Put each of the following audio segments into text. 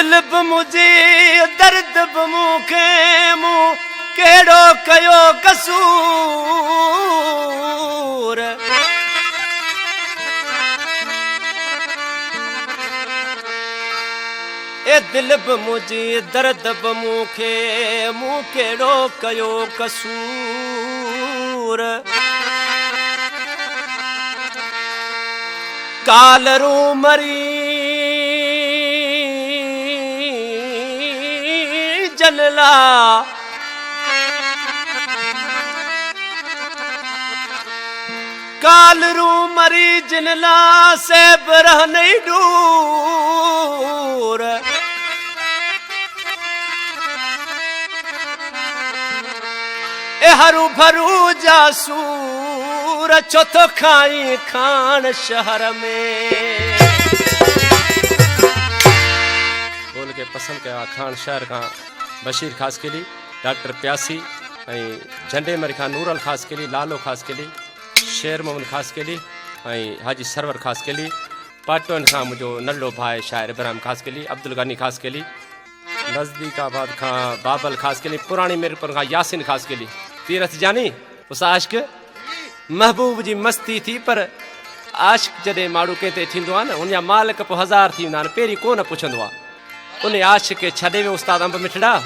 दिल बि मुंहिंजी दर्द बि मूंखे मूं कहिड़ो कयो कसूर। ए दिल बि मुंहिंजी दर्द बि मूंखे मूं कहिड़ो कयो कसूर। कालरू मरी जनला कालरू मरी जनला से बरह नहीं दूर। ए हरू भरू जासूर चौथो खाई खान शहर में। बोल के पसंद कया खान शहर का बशीर खास के लिए, डॉक्टर प्यासी, झंडे मरी खान नूरल खास के लिए, लालो खास के लिए, शेर मोहम्मद खास के लिए, हाजी सरवर खास के लिए, पाटवन खां मुझो नल्लो भाई शायर इब्राहिम खास के लिए, अब्दुल गनी खास के लिए, नजदीकाबाद खां बाबल खास के लिए, पुरानी मीरपुर खां यासिन खास के लिए। तीरथ जानी उस आशिक महबूब जी मस्ती थी, पर आशिक जॾहिं माण्हू कंहिं ते थींदो आहे न उनजा मालिक पोइ हज़ार थी वेंदा आहिनि, पहिरीं कोन पुछंदो आहे। उन आशिक खे छॾे वियो उस्ताद अंब मिठड़ा,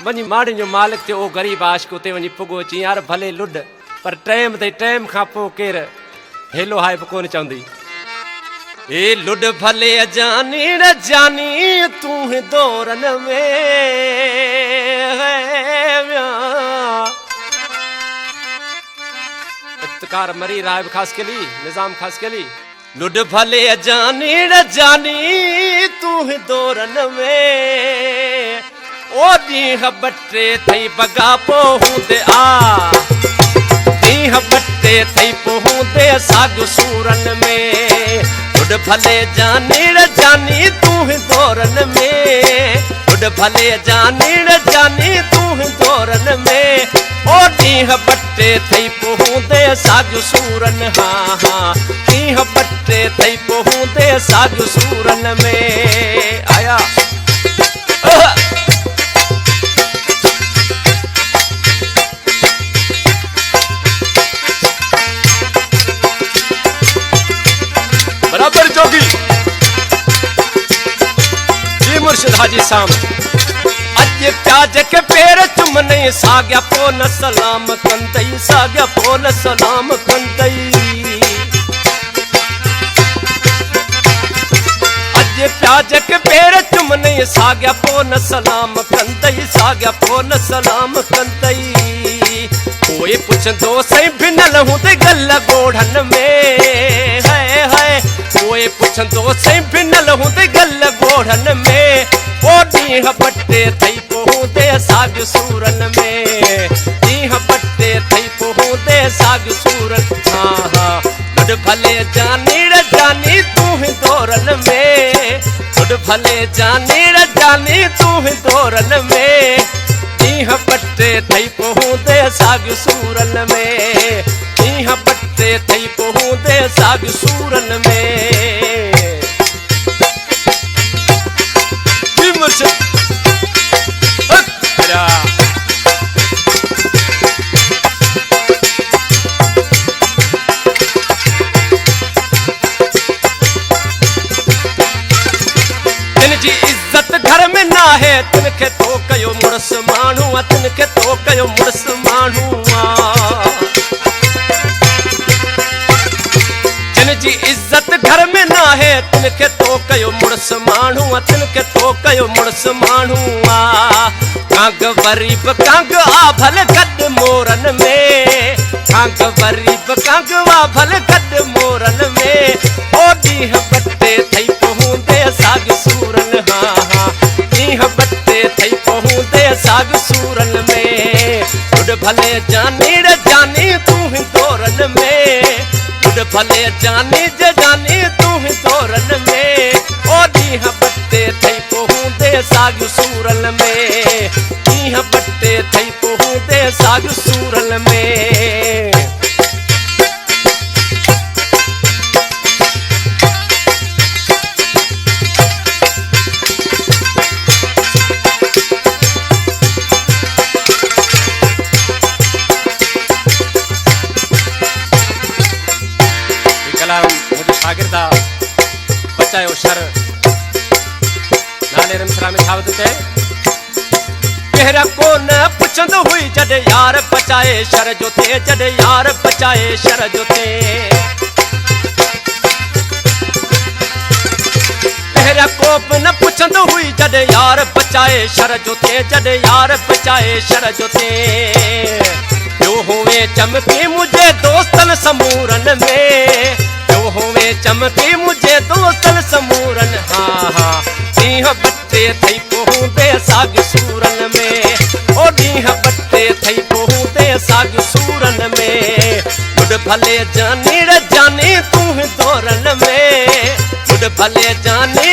वञी माड़ियुनि जो मालिक थियो उहो ग़रीब आशिक उते वञी पुॻो अची यार भले लुड, पर टाइम ते टाइम खां पोइ केरु हेलो हाय बि कोन चवंदी। ए लुड भले जानी न जानी तूं दौरन में इफ्तिकार मरी राहिब खास के लिए, निजाम खास के लिए। लुड भले जानी न जानी तूं दौरन में ओ ॾींहं बटे थई बगा पो हूंदे आ ॾींहं बटे थई पो हूंदे साग सूरन में। लुड भले जानी न जानी तूं दौरन में लुड भले जानी न जानी तूं दौरन में ओ ॾींहं बटे थई पो हूंदे साग सूरन। हाँ हाँ ॾींहं बटे थई पो हूंदे साग सूरन में। आया बराबर जोगी जी मुर्शिद हाजी साम अज प्याज के पेर चुमने साग्या पो न सलाम कंदई साग्या पो न सलाम कंदई। अज प्याज के पेर चुमने साग्या पो न सलाम कंदई साग्या पो न सलाम कंदई। कोई पुछंदो सही भिनल हूंदे गल गोढ़न में है कोई पुछंदो सही भिनल हूंदे गल गोढ़न में ओ ॾींहं बटे थई पो हूंदे साग सूरन में ॾींहं बटे थई पो हूंदे साग सूरन। हाँ हाँ लुड भले जानी रे जानी तूं दौरन में लुड भले जानी रे जानी तूं दौरन में ॾींहं बटे थई पो हूंदे साग सूरन में ॾींहं बटे थई पो हूंदे साग सूरन में। जिनजी इज्जत घर में ना है तिनखे तो कयो मुड़स माण्हू तिनखे तो कयो मुड़स माण्हू। जिनजी इज्जत घर में ना है तिनखे तो कयो मुड़स माण्हू तिनखे तो कयो मुड़स माण्हू। कांग वरीब कांग आ भले गॾ मोरन में कांग वरीब कांग आ भले गॾ मोरन में ओ ॾींहं बटे थई पो हूंदे साग सूरन। हाँ हाँ ॾींहं बटे थई पो हूंदे साग सूरन में। लुड भले जानी रे जानी तूं दौरन में लुड भले जानी जे जानी तूं दौरन में ओ ॾींहं बटे थई पो हूंदे साग सूरन में ॾींहं बटे थई पो हूंदे साग सूरन में। शागिर्दा बचायो शर नाले रमसरा में थावत ते कहरा को न पुछंद हुई जडे यार बचाए शर जो थे जडे यार बचाए शर जो थे कहरा कोप न पुछंद हुई जडे यार बचाए शर जो थे जडे यार बचाए शर जो थे जो हुए चमकी मुझे दोस्तन समूरन में जो हुए चमकी मुझे दोस्तन समूरन हाँ हाँ दीह बच्चे थई पहुँचे साग सूरन में ओ दीह बच्चे थई पहुँचे साग सूरन में बुढ़ भले जानी रे जानी तू दौरन में बुढ़ भले जानी